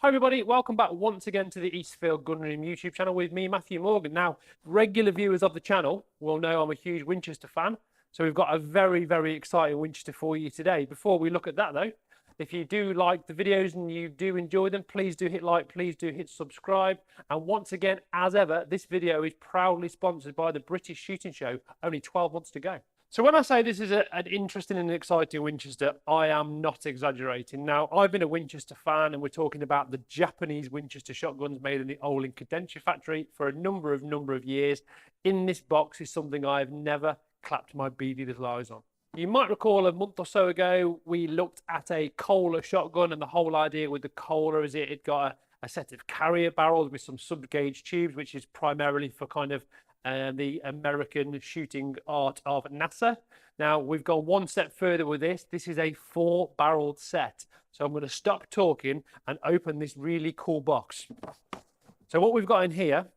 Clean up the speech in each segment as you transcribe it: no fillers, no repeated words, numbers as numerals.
Hi everybody, welcome back once again to the Eastfield Gunroom YouTube channel with me, Matthew Morgan. Now, regular viewers of the channel will know I'm a huge Winchester fan, so we've got a very exciting Winchester for you today. Before we look at that though, if you do like the videos and you do enjoy them, please do hit like, please do hit subscribe. And once again, as ever, this video is proudly sponsored by the British Shooting Show, only 12 months to go. So when I say this is an interesting and exciting Winchester, I am not exaggerating. Now, I've been a Winchester fan, and we're talking about the Japanese Winchester shotguns made in the Olin Cadencia factory for a number of years. In this box is something I've never clapped my beady little eyes on. You might recall a month or so ago, we looked at a Kohler shotgun, and the whole idea with the Kohler is it got a set of carrier barrels with some sub-gauge tubes, which is primarily for kind of the American shooting art of NASA. Now we've gone one step further with this. This is a 4-barreled set. So I'm going to stop talking and open this really cool box. So what we've got in here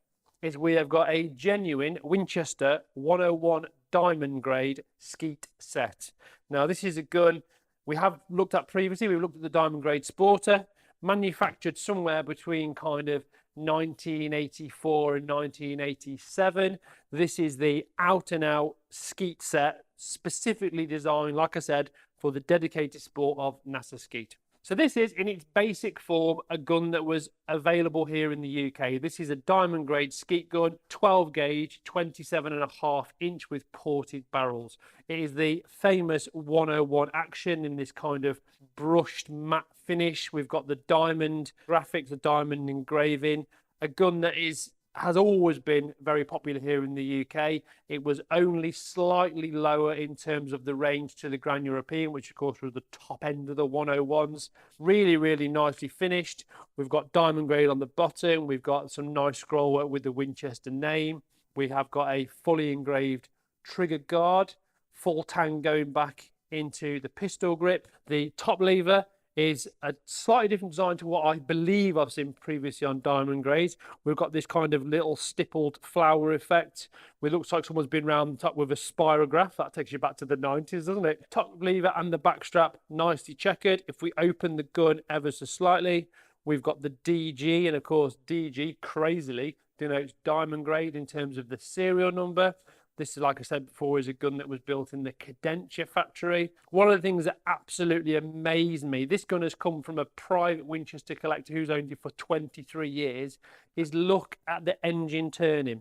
is we have got a genuine Winchester 101 Diamond Grade skeet set. Now this is a gun we have looked at previously. We've looked at the Diamond Grade Sporter, manufactured somewhere between kind of 1984 and 1987. This is the out and out skeet set, specifically designed, like I said, for the dedicated sport of NASA skeet. So this is, in its basic form, a gun that was available here in the UK. This is a Diamond Grade skeet gun, 12 gauge, 27.5-inch with ported barrels. It is the famous 101 action in this kind of brushed matte finish. We've got the diamond graphics, the diamond engraving, a gun that has always been very popular here in the UK. It was only slightly lower in terms of the range to the Grand European, which of course was the top end of the 101s. Really nicely finished. We've got Diamond Grade on the bottom. We've got some nice scroll work with the Winchester name. We have got a fully engraved trigger guard, full tang going back into the pistol grip. The top lever is a slightly different design to what I believe I've seen previously on Diamond Grades. We've got this kind of little stippled flower effect. It looks like someone's been round the top with a spirograph. That takes you back to the 90s, doesn't it? Top lever and the back strap nicely checkered. If we open the gun ever so slightly, we've got the DG, and of course DG crazily denotes Diamond Grade in terms of the serial number. This is, like I said before, is a gun that was built in the Cadencia factory. One of the things that absolutely amazed me, this gun has come from a private Winchester collector who's owned it for 23 years, is look at the engine turning.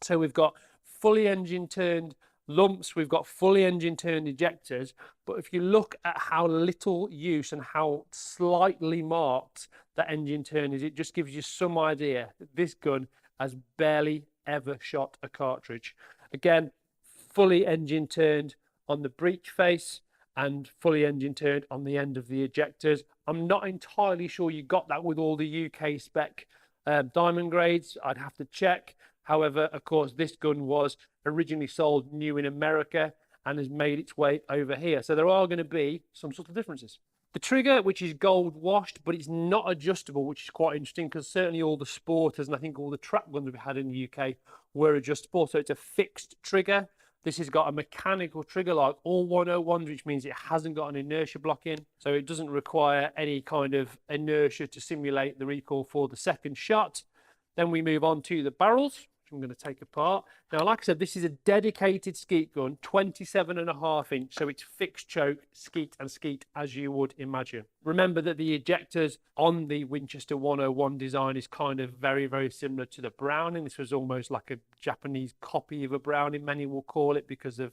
So we've got fully engine turned lumps, we've got fully engine turned ejectors, but if you look at how little use and how slightly marked that engine turn is, it just gives you some idea that this gun has barely ever shot a cartridge. Again, fully engine turned on the breech face and fully engine turned on the end of the ejectors. I'm not entirely sure you got that with all the UK spec Diamond Grades. I'd have to check. However, of course, this gun was originally sold new in America and has made its way over here. So there are going to be some subtle differences. The trigger, which is gold washed, but it's not adjustable, which is quite interesting because certainly all the Sporters and I think all the trap guns we've had in the UK were adjustable. So it's a fixed trigger. This has got a mechanical trigger like all 101s, which means it hasn't got an inertia block in. So it doesn't require any kind of inertia to simulate the recoil for the second shot. Then we move on to the barrels, I'm going to take apart. Now, like I said, this is a dedicated skeet gun, 27.5-inch, so it's fixed choke, skeet and skeet as you would imagine. Remember that the ejectors on the Winchester 101 design is kind of very similar to the Browning. This was almost like a Japanese copy of a Browning, many will call it, because of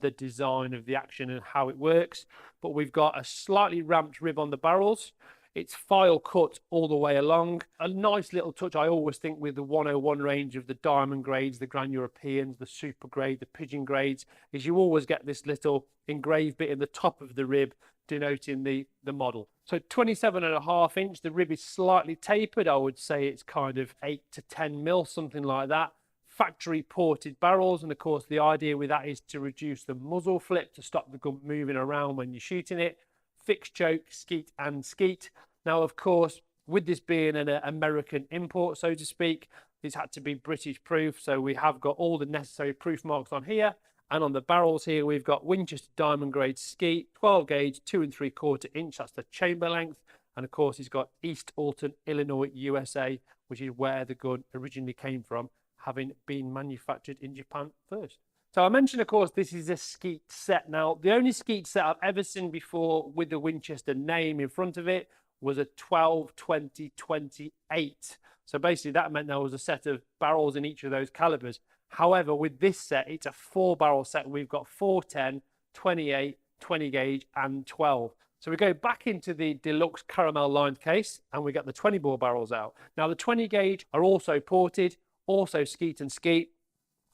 the design of the action and how it works. But we've got a slightly ramped rib on the barrels. It's file cut all the way along. A nice little touch, I always think, with the 101 range of the Diamond Grades, the Grand Europeans, the Super Grade, the Pigeon Grades, is you always get this little engraved bit in the top of the rib denoting the model. So 27.5-inch, the rib is slightly tapered. I would say it's kind of 8 to 10 mil, something like that. Factory ported barrels, and of course the idea with that is to reduce the muzzle flip to stop the gun moving around when you're shooting it. Fixed choke, skeet and skeet. Now, of course, with this being an American import, so to speak, this had to be British proof. So we have got all the necessary proof marks on here. And on the barrels here, we've got Winchester Diamond Grade skeet, 12 gauge, 2 3/4 inch. That's the chamber length. And of course, it's got East Alton, Illinois, USA, which is where the gun originally came from, having been manufactured in Japan first. So I mentioned, of course, this is a skeet set. Now, the only skeet set I've ever seen before with the Winchester name in front of it was a 12, 20, 28. So basically that meant there was a set of barrels in each of those calibers. However, with this set, it's a 4-barrel set. We've got 410, 28, 20 gauge and 12. So we go back into the deluxe caramel lined case and we get the 20 bore barrels out. Now the 20 gauge are also ported, also skeet and skeet.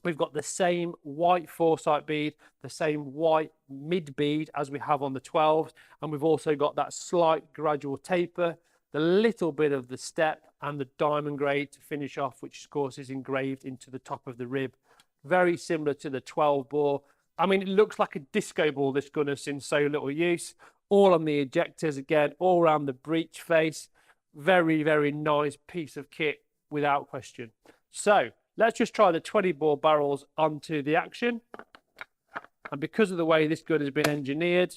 We've got the same white foresight bead, the same white mid bead as we have on the 12s, and we've also got that slight gradual taper, the little bit of the step, and the diamond grade to finish off, which of course is engraved into the top of the rib. Very similar to the 12 bore. I mean, it looks like a disco ball, this gun has seen so little use. All on the ejectors again, all around the breech face. Very, very nice piece of kit without question. So let's just try the 20 bore barrels onto the action. And because of the way this gun has been engineered,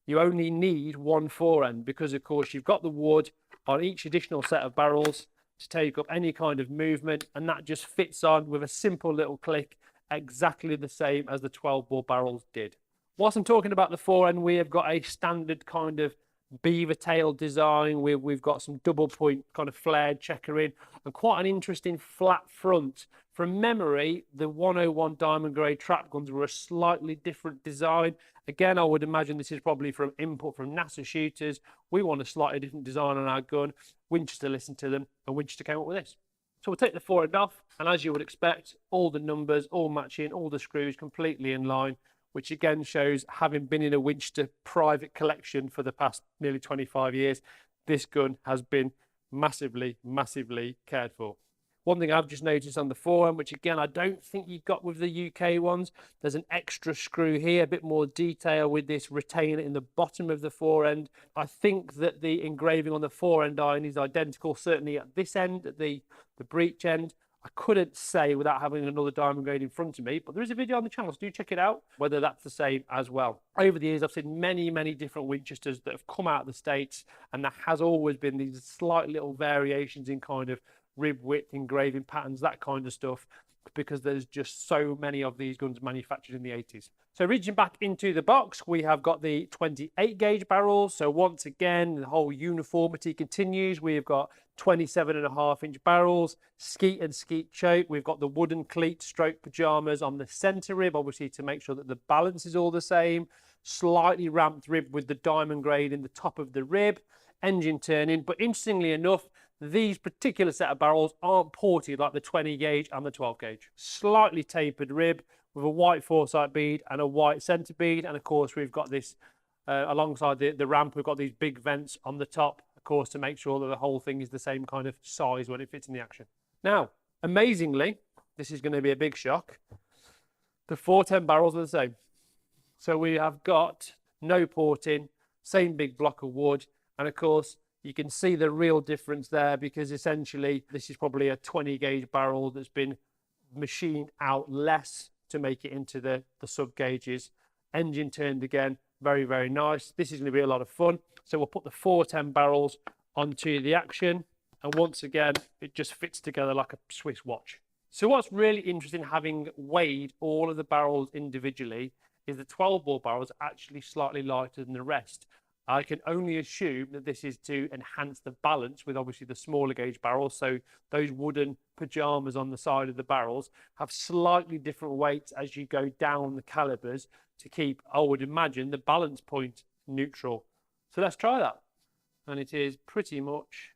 you only need one forend because, of course, you've got the wood on each additional set of barrels to take up any kind of movement, and that just fits on with a simple little click, exactly the same as the 12 bore barrels did. Whilst I'm talking about the forend, we have got a standard kind of beaver tail design. We've got some double point kind of flared checkering and quite an interesting flat front. From memory, the 101 Diamond Grade trap guns were a slightly different design. Again, I would imagine this is probably from input from NASA shooters. We want a slightly different design on our gun. Winchester listened to them and Winchester came up with this. So we'll take the forend off, and as you would expect, all the numbers all matching, all the screws completely in line, which again shows, having been in a Winchester private collection for the past nearly 25 years, this gun has been massively, massively cared for. One thing I've just noticed on the forend, which again, I don't think you've got with the UK ones, there's an extra screw here, a bit more detail with this retainer in the bottom of the forend. I think that the engraving on the forend iron is identical, certainly at this end, at the breech end. I couldn't say without having another diamond grade in front of me, but there is a video on the channel, so do check it out, whether that's the same as well. Over the years, I've seen many, many different Winchesters that have come out of the States, and there has always been these slight little variations in kind of rib width, engraving patterns, that kind of stuff, because there's just so many of these guns manufactured in the 80s. So reaching back into the box, we have got the 28 gauge barrels. So once again, the whole uniformity continues. We've got 27.5-inch barrels, skeet and skeet choke. We've got the wooden cleat stroke pajamas on the center rib, obviously to make sure that the balance is all the same. Slightly ramped rib with the diamond grade in the top of the rib, engine turning. But interestingly enough, these particular set of barrels aren't ported like the 20 gauge and the 12 gauge. Slightly tapered rib with a white foresight bead and a white center bead. And of course, we've got this alongside the ramp, we've got these big vents on the top, of course, to make sure that the whole thing is the same kind of size when it fits in the action. Now, amazingly, this is going to be a big shock. The 410 barrels are the same. So we have got no porting, same big block of wood, and of course, you can see the real difference there, because essentially this is probably a 20 gauge barrel that's been machined out less to make it into the sub gauges. Engine turned again, very, very nice. This is going to be a lot of fun. So we'll put the 410 barrels onto the action, and once again, it just fits together like a Swiss watch. So what's really interesting, having weighed all of the barrels individually, is the 12 bore barrels are actually slightly lighter than the rest. I can only assume that this is to enhance the balance with obviously the smaller gauge barrels. So those wooden pajamas on the side of the barrels have slightly different weights as you go down the calibers to keep, I would imagine, the balance point neutral. So let's try that. And it is pretty much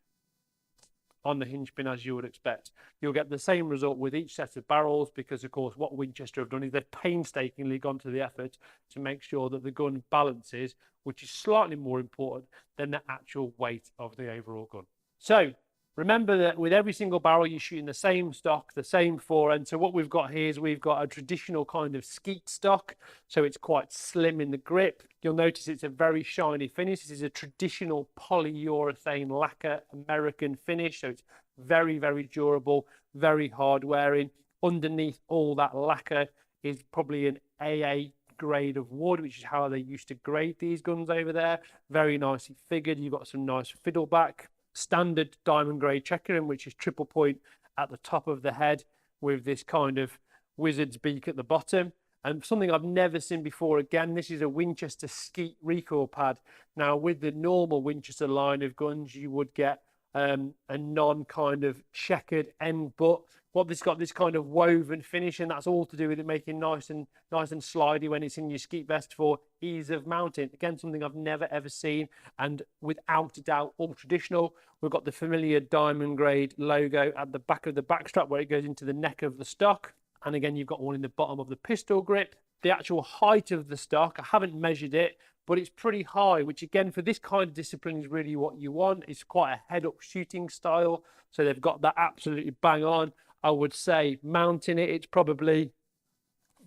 on the hinge pin as you would expect. You'll get the same result with each set of barrels, because of course what Winchester have done is they've painstakingly gone to the effort to make sure that the gun balances, which is slightly more important than the actual weight of the overall gun. So remember that with every single barrel you're shooting the same stock, the same forend. So what we've got here is we've got a traditional kind of skeet stock, so it's quite slim in the grip. You'll notice it's a very shiny finish. This is a traditional polyurethane lacquer American finish, so it's very, very durable, very hard wearing. Underneath all that lacquer is probably an AA grade of wood, which is how they used to grade these guns over there. Very nicely figured. You've got some nice fiddleback, standard diamond grade checkering, which is triple point at the top of the head with this kind of wizard's beak at the bottom. And something I've never seen before, again, this is a Winchester skeet recoil pad. Now, with the normal Winchester line of guns, you would get a non kind of checkered end butt. What this got, this kind of woven finish, and that's all to do with it making nice and slidey when it's in your skeet vest for ease of mounting. Again, something I've never ever seen, and without a doubt, all traditional. We've got the familiar diamond grade logo at the back of the backstrap where it goes into the neck of the stock. And again, you've got one in the bottom of the pistol grip. The actual height of the stock, I haven't measured it, but it's pretty high, which again, for this kind of discipline is really what you want. It's quite a head-up shooting style, so they've got that absolutely bang on. I would say mounting it, it's probably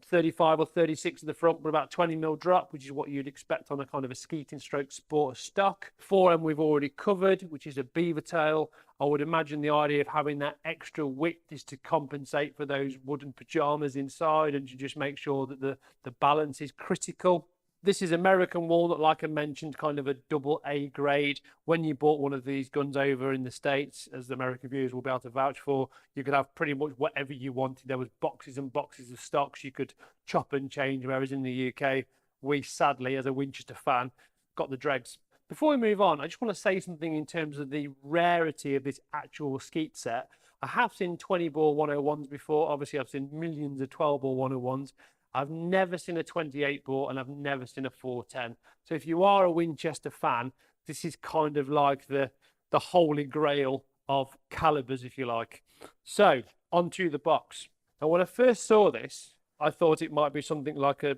35 or 36 at the front, but about 20mm drop, which is what you'd expect on a kind of a skeeting stroke sport stock. Forem we've already covered, which is a beaver tail. I would imagine the idea of having that extra width is to compensate for those wooden pajamas inside and to just make sure that the balance is critical. This is American walnut, like I mentioned, kind of a AA grade. When you bought one of these guns over in the States, as the American viewers will be able to vouch for, you could have pretty much whatever you wanted. There was boxes and boxes of stocks you could chop and change, whereas in the UK, we sadly, as a Winchester fan, got the dregs. Before we move on, I just want to say something in terms of the rarity of this actual skeet set. I have seen 20-bore 101s before. Obviously, I've seen millions of 12-bore 101s. I've never seen a 28-bore and I've never seen a 410. So if you are a Winchester fan, this is kind of like the holy grail of calibers, if you like. So onto the box. Now, when I first saw this, I thought it might be something like a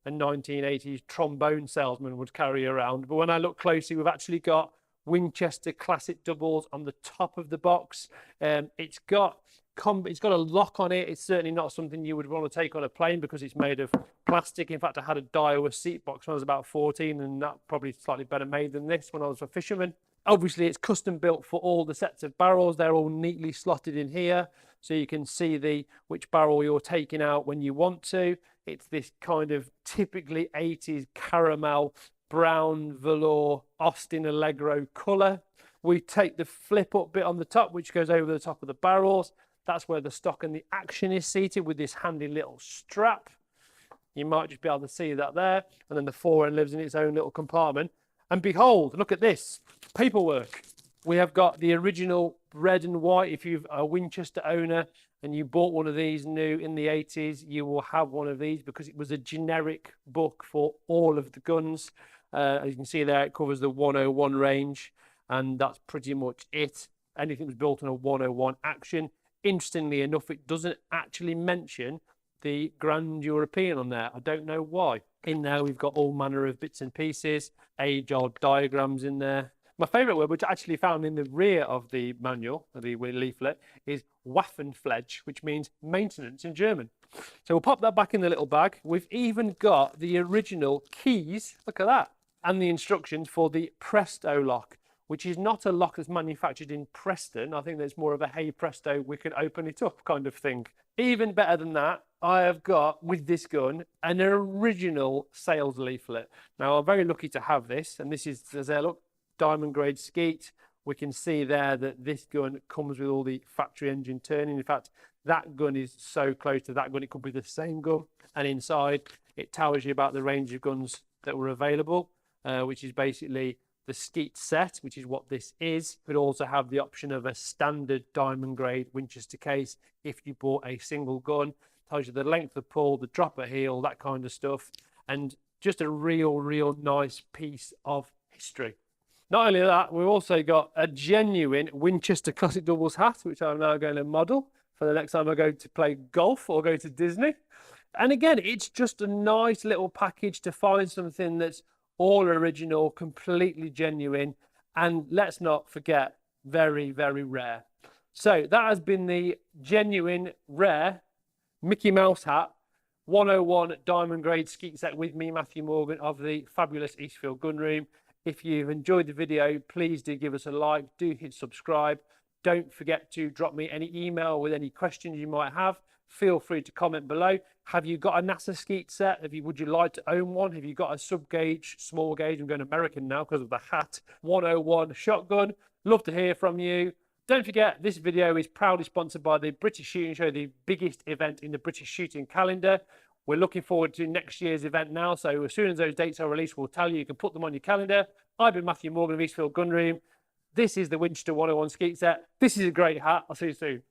1980s trombone salesman would carry around. But when I look closely, we've actually got Winchester classic doubles on the top of the box. It's got a lock on it. It's certainly not something you would want to take on a plane because it's made of plastic. In fact, I had a Daiwa seat box when I was about 14, and that probably slightly better made than this when I was a fisherman. Obviously, it's custom built for all the sets of barrels. They're all neatly slotted in here, so you can see which barrel you're taking out when you want to. It's this kind of typically 80s caramel brown velour Austin Allegro colour. We take the flip up bit on the top, which goes over the top of the barrels. That's where the stock and the action is seated with this handy little strap. You might just be able to see that there. And then the forend lives in its own little compartment. And behold, look at this paperwork. We have got the original red and white. If you're a Winchester owner and you bought one of these new in the 80s, you will have one of these because it was a generic book for all of the guns. As you can see there, it covers the 101 range, and that's pretty much it. Anything was built on a 101 action. Interestingly enough, it doesn't actually mention the Grand European on there. I don't know why. In there, we've got all manner of bits and pieces, age-old diagrams in there. My favourite word, which I actually found in the rear of the manual, the leaflet, is Waffenpflege, which means maintenance in German. So we'll pop that back in the little bag. We've even got the original keys, look at that, and the instructions for the Presto lock, which is not a lock that's manufactured in Preston. I think there's more of a, hey presto, we can open it up kind of thing. Even better than that, I have got, with this gun, an original sales leaflet. Now, I'm very lucky to have this, and this is, as I look, diamond grade skeet. We can see there that this gun comes with all the factory engine turning. In fact, that gun is so close to that gun, it could be the same gun. And inside, it tells you about the range of guns that were available, which is basically the skeet set, which is what this is. Could also have the option of a standard diamond grade Winchester case if you bought a single gun. Tells you the length of pull, the dropper heel, that kind of stuff, and just a real nice piece of history. Not only that, we've also got a genuine Winchester classic doubles hat, which I'm now going to model for the next time I go to play golf or go to Disney. And again, it's just a nice little package to find something that's all original, completely genuine, and let's not forget, very rare. So that has been the genuine, rare Mickey Mouse hat 101 diamond grade skeet set with me, Matthew Morgan, of the fabulous Eastfield Gunroom. If you've enjoyed the video, please do give us a like, do hit subscribe. Don't forget to drop me any email with any questions you might have. feel free to comment below. Have you got a NASA skeet set? Would you like to own one? Have you got a sub gauge, small gauge? I'm going American now because of the hat. 101 shotgun. Love to hear from you. Don't forget, this video is proudly sponsored by the British Shooting Show, the biggest event in the British shooting calendar. We're looking forward to next year's event now, so as soon as those dates are released, we'll tell you. You can put them on your calendar. I've been Matthew Morgan of Eastfield Gunroom. This is the Winchester 101 skeet set. This is a great hat. I'll see you soon.